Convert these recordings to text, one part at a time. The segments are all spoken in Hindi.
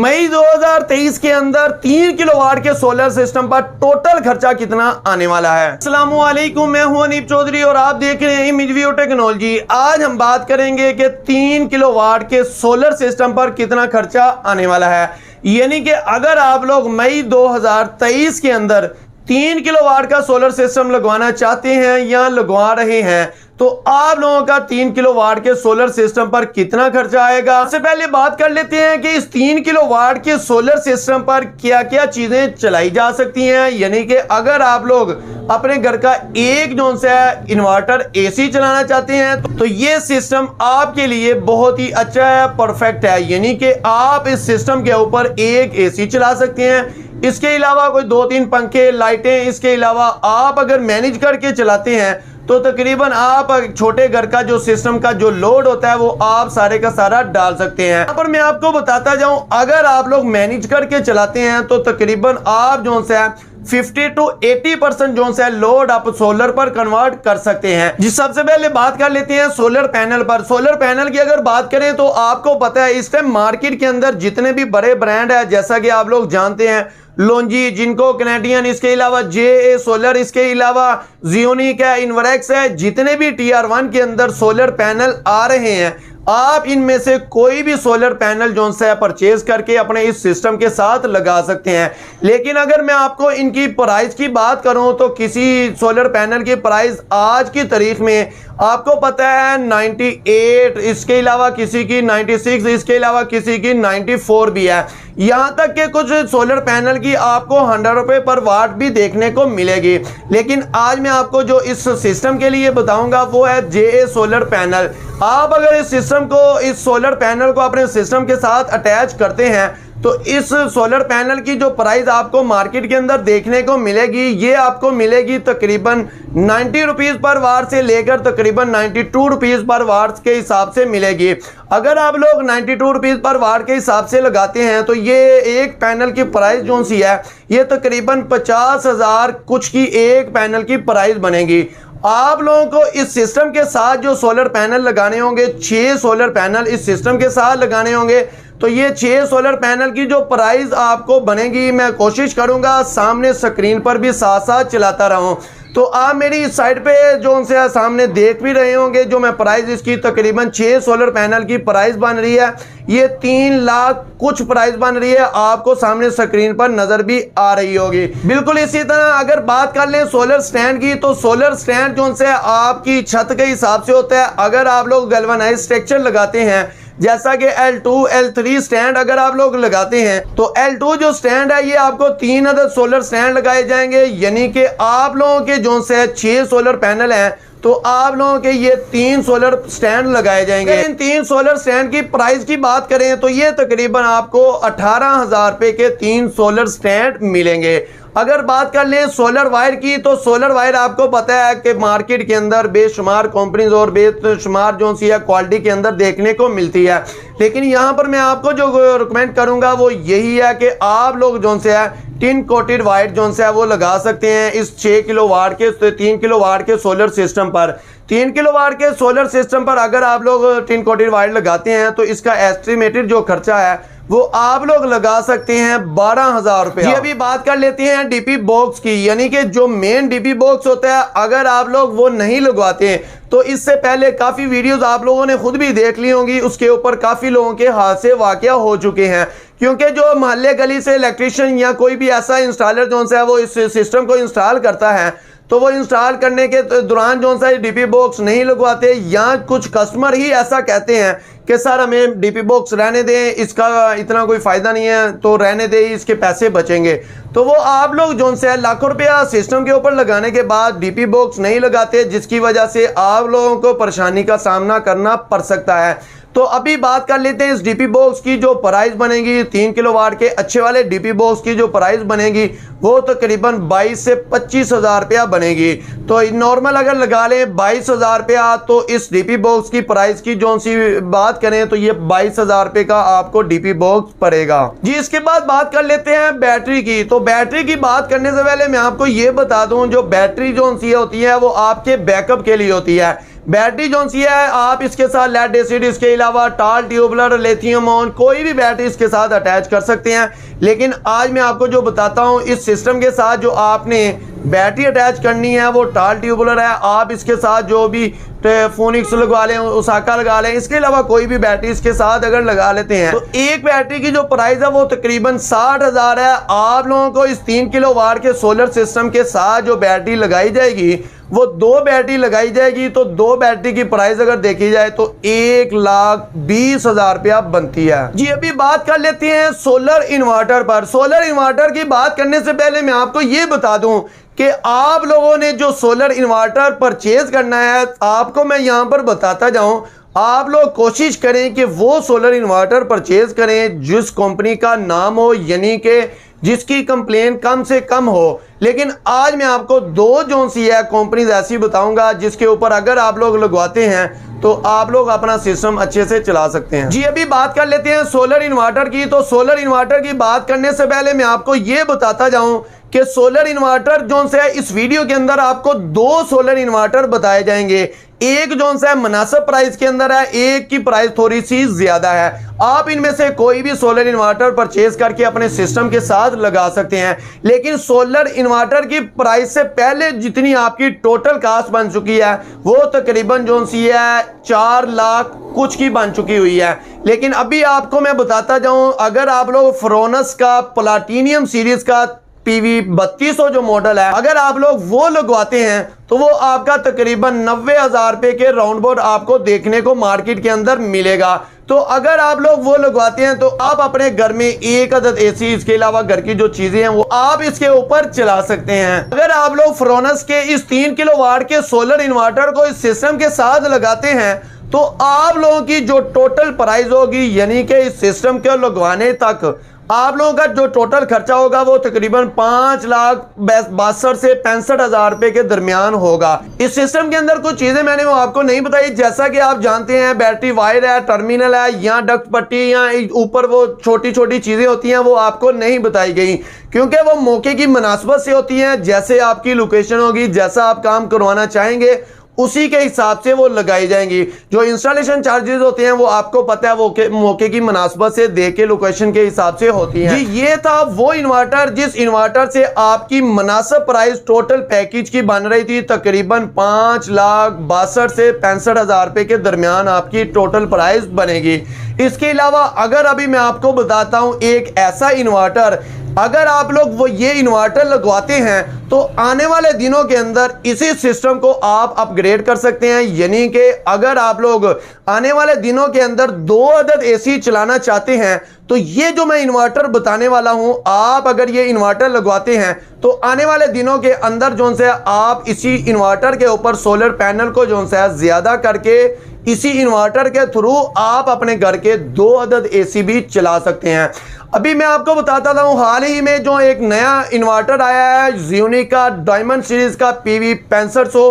मई 2023 के अंदर 3 किलोवाट के सोलर सिस्टम पर टोटल खर्चा कितना आने वाला है। अस्सलाम वालेकुम, मैं हूं अनीब चौधरी और आप देख रहे हैं इमेज व्यू टेक्नोलॉजी। आज हम बात करेंगे कि 3 किलोवाट के सोलर सिस्टम पर कितना खर्चा आने वाला है। यानी कि अगर आप लोग मई 2023 के अंदर 3 किलोवाट का सोलर सिस्टम लगवाना चाहते हैं या लगवा रहे हैं तो आप लोगों का 3 किलोवाट के सोलर सिस्टम पर कितना खर्चा आएगा। सबसे पहले बात कर लेते हैं कि इस 3 किलोवाट के सोलर सिस्टम पर क्या क्या चीजें चलाई जा सकती हैं। यानी कि अगर आप लोग अपने घर का एक जोन से इन्वर्टर एसी चलाना चाहते हैं तो ये सिस्टम आपके लिए बहुत ही अच्छा है, परफेक्ट है। यानी कि आप इस सिस्टम के ऊपर एक एसी चला सकते हैं। इसके अलावा कोई 2-3 पंखे, लाइटें, इसके अलावा आप अगर मैनेज करके चलाते हैं तो तकरीबन आप छोटे घर का जो सिस्टम का जो लोड होता है वो आप सारे का सारा डाल सकते हैं। यहाँ पर मैं आपको बताता जाऊं, अगर आप लोग मैनेज करके चलाते हैं तो तकरीबन आप जो है 50 to 80% जो है लोड आप सोलर पर कन्वर्ट कर सकते हैं। जी सबसे पहले बात कर लेते हैं सोलर पैनल पर। सोलर पैनल की अगर बात करें तो आपको पता है इस टाइम मार्केट के अंदर जितने भी बड़े ब्रांड है, जैसा कि आप लोग जानते हैं लोंजी, जिनको, कैनेडियन, इसके अलावा जे सोलर, इसके अलावा जियोनिक है, इन्वरेक्स है, जितने भी TR1 के अंदर सोलर पैनल आ रहे हैं, आप इनमें से कोई भी सोलर पैनल जो है परचेज करके अपने इस सिस्टम के साथ लगा सकते हैं। लेकिन अगर मैं आपको इनकी प्राइस की बात करूं तो किसी सोलर पैनल की प्राइस आज की तारीख में आपको पता है 98, इसके अलावा किसी की 96, इसके अलावा किसी की 94 भी है। यहां तक कि कुछ सोलर पैनल की आपको 100 रुपए पर वाट भी देखने को मिलेगी। लेकिन आज मैं आपको जो इस सिस्टम के लिए बताऊंगा वो है जे सोलर पैनल। आप अगर इस सिस्टम को, इस सोलर पैनल को अपने सिस्टम के साथ अटैच करते हैं तो इस सोलर पैनल की जो प्राइस आपको मार्केट के अंदर देखने को मिलेगी, ये आपको मिलेगी तकरीबन 90 रुपीज़ पर वाट से लेकर तकरीबन 92 रुपीज़ पर वाट के हिसाब से मिलेगी। अगर आप लोग 92 रुपीज़ पर वाट के हिसाब से लगाते हैं तो ये एक पैनल की प्राइस जो सी है ये तकरीबन 50,000 कुछ की एक पैनल की प्राइस बनेगी। आप लोगों को इस सिस्टम के साथ जो सोलर पैनल लगाने होंगे, 6 सोलर पैनल इस सिस्टम के साथ लगाने होंगे, तो ये 6 सोलर पैनल की जो प्राइस आपको बनेगी, मैं कोशिश करूंगा सामने स्क्रीन पर भी साथ साथ चलाता रहूं। तो आप मेरी इस साइड पे जो उनसे सामने देख भी रहे होंगे जो मैं प्राइस इसकी तकरीबन 6 सोलर पैनल की प्राइस बन रही है, ये 3 लाख कुछ प्राइस बन रही है, आपको सामने स्क्रीन पर नजर भी आ रही होगी। बिल्कुल इसी तरह अगर बात कर लें सोलर स्टैंड की तो सोलर स्टैंड जो उनसे आपकी छत के हिसाब से होता है। अगर आप लोग गैल्वेनाइज्ड स्ट्रक्चर लगाते हैं जैसा कि L2, L3 स्टैंड अगर आप लोग लगाते हैं तो L2 जो स्टैंड है ये आपको 3 अदद सोलर स्टैंड लगाए जाएंगे। यानी कि आप लोगों के जो से 6 सोलर पैनल हैं तो आप लोगों के ये 3 सोलर स्टैंड लगाए जाएंगे। इन 3 सोलर स्टैंड की प्राइस की बात करें तो ये तकरीबन आपको 18,000 रुपए के 3 सोलर स्टैंड मिलेंगे। अगर बात कर लें सोलर वायर की तो सोलर वायर आपको पता है कि मार्केट के अंदर बेशुमार कंपनीज और बेशुमार जो सी है क्वालिटी के अंदर देखने को मिलती है। लेकिन यहाँ पर मैं आपको जो रिकमेंड करूँगा वो यही है कि आप लोग जो से है टिन कोटेड वायर जो है वो लगा सकते हैं इस 6 किलोवाट के 3 किलोवाट के सोलर सिस्टम पर। 3 किलोवाट के सोलर सिस्टम पर अगर आप लोग टिन कोटेड वायर लगाते हैं तो इसका एस्टिमेटेड जो खर्चा है वो आप लोग लगा सकते हैं 12,000 रुपए। ये अभी बात कर लेते हैं डीपी बॉक्स की। यानी कि जो मेन डीपी बॉक्स होता है अगर आप लोग वो नहीं लगवाते हैं तो इससे पहले काफ़ी वीडियोस आप लोगों ने खुद भी देख ली होंगी, उसके ऊपर काफ़ी लोगों के हादसे वाक़या हो चुके हैं। क्योंकि जो मोहल्ले गली से इलेक्ट्रिशियन या कोई भी ऐसा इंस्टॉलर जो है वो इस सिस्टम को इंस्टॉल करता है तो वो इंस्टॉल करने के दौरान जो सा डीपी बॉक्स नहीं लगवाते, या कुछ कस्टमर ही ऐसा कहते हैं कि सर हमें डीपी बॉक्स रहने दें, इसका इतना कोई फ़ायदा नहीं है तो रहने दें, इसके पैसे बचेंगे। तो वो आप लोग जो से लाखों रुपया सिस्टम के ऊपर लगाने के बाद डीपी बॉक्स नहीं लगाते, जिसकी वजह से आप लोगों को परेशानी का सामना करना पड़ सकता है। तो अभी बात कर लेते हैं इस डीपी बॉक्स की जो प्राइस बनेगी। 3 किलोवाट के अच्छे वाले डीपी बॉक्स की जो प्राइस बनेगी वो तकरीबन 22 से 25,000 रुपया बनेगी। तो नॉर्मल अगर लगा लें 22,000 रुपया तो इस डीपी बॉक्स की प्राइस की जो सी बात करें तो ये 22,000 रुपये का आपको डीपी बॉक्स पड़ेगा। जी इसके बाद बात कर लेते हैं बैटरी की। तो बैटरी की बात करने से पहले मैं आपको ये बता दूं जो बैटरी जो सी होती है वो आपके बैकअप के लिए होती है। बैटरी जो सी है आप इसके साथ लेड एसिड, इसके अलावा टाल, ट्यूबुलर, लिथियम ऑन कोई भी बैटरी इसके साथ अटैच कर सकते हैं। लेकिन आज मैं आपको जो बताता हूँ इस सिस्टम के साथ जो आपने बैटरी अटैच करनी है वो टाल ट्यूबुलर है। आप इसके साथ जो भी फोनिक्स लगवा लें, ओसाका लगा लें, इसके अलावा कोई भी बैटरी इसके साथ अगर लगा लेते हैं तो एक बैटरी की जो प्राइस है वो तकरीबन 60,000 है। आप लोगों को इस 3 किलोवाट के सोलर सिस्टम के साथ जो बैटरी लगाई जाएगी वो 2 बैटरी लगाई जाएगी, तो 2 बैटरी की प्राइस अगर देखी जाए तो 1,20,000 रुपया बनती है। जी अभी बात कर लेते हैं सोलर इन्वर्टर पर। सोलर इन्वर्टर की बात करने से पहले मैं आपको ये बता दूं कि आप लोगों ने जो सोलर इन्वर्टर परचेज करना है, आपको मैं यहां पर बताता जाऊं, आप लोग कोशिश करें कि वो सोलर इन्वर्टर परचेज करें जिस कंपनी का नाम हो, यानी कि जिसकी कंप्लेन कम से कम हो। लेकिन आज मैं आपको 2 जो सी है कंपनीज ऐसी बताऊंगा जिसके ऊपर अगर आप लोग लगवाते हैं तो आप लोग अपना सिस्टम अच्छे से चला सकते हैं। जी अभी बात कर लेते हैं सोलर इन्वर्टर की। तो सोलर इन्वर्टर की बात करने से पहले मैं आपको ये बताता जाऊं कि सोलर इन्वर्टर जो से इस वीडियो के अंदर आपको 2 सोलर इन्वर्टर बताए जाएंगे। एक जो सा मुनासिब प्राइस के अंदर है, एक की प्राइस थोड़ी सी ज्यादा है। आप इनमें से कोई भी सोलर इन्वर्टर परचेज करके अपने सिस्टम के साथ लगा सकते हैं। लेकिन सोलर इन्वर्टर की प्राइस से पहले जितनी आपकी टोटल कास्ट बन चुकी है वो तकरीबन जो सी है 4 लाख कुछ की बन चुकी हुई है। लेकिन अभी आपको मैं बताता जाऊं, अगर आप लोग फ्रोनस का प्लाटिनियम सीरीज का PV 3200 जो मॉडल है अगर आप लोग वो लगवाते हैं तो वो आपका तकरीबन 90,000 रुपए के राउंड बोर्ड आपको देखने को मार्केट के अंदर मिलेगा। तो अगर आप लोग वो लगवाते हैं तो आप अपने घर में एक अदद एसी, इसके अलावा घर की जो चीजें हैं वो आप इसके ऊपर चला सकते हैं। अगर आप लोग फ्रोनस के इस 3 किलोवाट के सोलर इन्वर्टर को इस सिस्टम के साथ लगाते हैं तो आप लोगों की जो टोटल प्राइस होगी, यानी कि इस सिस्टम को लगवाने तक आप लोगों का जो टोटल खर्चा होगा वो तकरीबन 5,62,000 से 65,000 रुपए के दरमियान होगा। इस सिस्टम के अंदर कुछ चीजें मैंने वो आपको नहीं बताई, जैसा कि आप जानते हैं बैटरी वायर है, टर्मिनल है, या डक्ट पट्टी या ऊपर वो छोटी छोटी चीजें होती हैं वो आपको नहीं बताई गई, क्योंकि वो मौके की मुनासबत से होती हैं। जैसे आपकी लोकेशन होगी, जैसा आप काम करवाना चाहेंगे उसी के हिसाब से वो लगाई जाएंगी। जो इंस्टॉलेशन चार्जेस होते हैं वो आपको पता है वो मौके की मुनासबत से दे के लोकेशन के हिसाब से होती हैं। जी ये था वो इन्वर्टर जिस इन्वर्टर से आपकी मुनासिब प्राइस टोटल पैकेज की बन रही थी तकरीबन 5,62,000 से 65,000 रुपए के दरमियान आपकी टोटल प्राइस बनेगी। इसके अलावा अगर अभी मैं आपको बताता हूं एक ऐसा इन्वर्टर, अगर आप लोग वो ये इन्वर्टर लगवाते हैं तो आने वाले दिनों के अंदर इसी सिस्टम को आप अपग्रेड कर सकते हैं। यानी कि अगर आप लोग आने वाले दिनों के अंदर 2 अदद एसी चलाना चाहते हैं तो ये जो मैं इन्वर्टर बताने वाला हूं, आप अगर ये इन्वर्टर लगवाते हैं तो आने वाले दिनों के अंदर जो से आप इसी इन्वर्टर के ऊपर सोलर पैनल को जो है ज्यादा करके इसी इन्वर्टर के थ्रू आप अपने घर के 2 अदद एसी भी चला सकते हैं। अभी मैं आपको बताता हूं हाल ही में जो एक नया इन्वर्टर आया है ज़ियोनी का डायमंड सीरीज का PV 6500।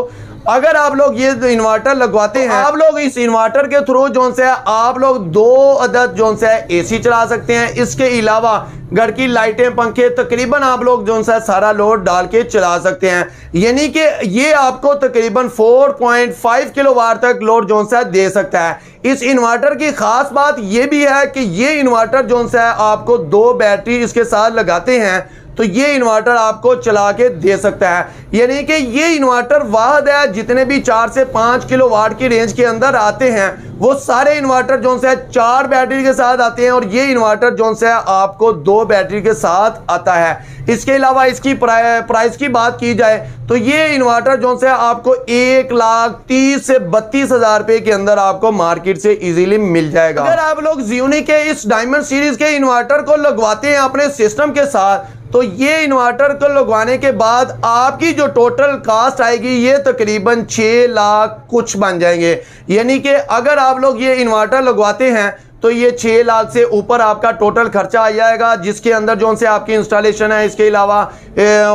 अगर आप लोग ये इन्वर्टर लगवाते हैं आप लोग इस इन्वर्टर के थ्रू जो से आप लोग 2 अदद जो से एसी चला सकते हैं। इसके अलावा घर की लाइटें, पंखे तकरीबन आप लोग जो सा सारा लोड डाल के चला सकते हैं। यानी कि ये आपको तकरीबन 4.5 किलोवाट तक लोड जो सा दे सकता है। इस इन्वर्टर की खास बात ये भी है कि ये इन्वर्टर जो सा आपको 2 बैटरी इसके साथ लगाते हैं तो ये इन्वर्टर आपको चला के दे सकता है। यानी कि ये इन्वर्टर वाहद है जितने भी 4 से 5 किलोवाट की रेंज के अंदर आते हैं वो सारे इन्वर्टर जो से 4 बैटरी के साथ आते हैं और ये इन्वर्टर जो से आपको 2 बैटरी के साथ आता है। इसके अलावा इसकी प्राइस की बात की जाए तो ये इन्वर्टर जो से आपको 1,30,000 से 32,000 रुपए के अंदर आपको मार्केट से इजीली मिल जाएगा। अगर आप लोग ज़ियोनी के इस डायमंड सीरीज के इन्वर्टर को लगवाते हैं अपने सिस्टम के साथ तो ये इन्वर्टर को लगवाने के बाद आपकी जो टोटल कास्ट आएगी ये तकरीबन 6 लाख कुछ बन जाएंगे। यानी कि अगर आप लोग ये इन्वर्टर लगवाते हैं तो ये 6 लाख से ऊपर आपका टोटल खर्चा आ जाएगा, जिसके अंदर जो से आपकी इंस्टॉलेशन है, इसके अलावा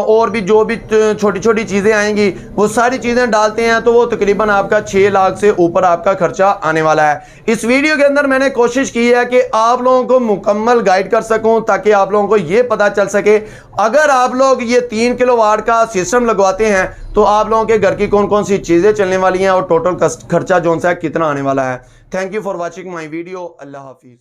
और भी जो भी छोटी छोटी चीज़ें आएंगी वो सारी चीज़ें डालते हैं तो वो तकरीबन आपका 6 लाख से ऊपर आपका खर्चा आने वाला है। इस वीडियो के अंदर मैंने कोशिश की है कि आप लोगों को मुकम्मल गाइड कर सकूं ताकि आप लोगों को ये पता चल सके अगर आप लोग ये 3 किलोवाट का सिस्टम लगवाते हैं तो आप लोगों के घर की कौन कौन सी चीज़ें चलने वाली हैं और टोटल खर्चा जो सा है कितना आने वाला है। Thank you for watching my video. अल्लाह हाफिज़।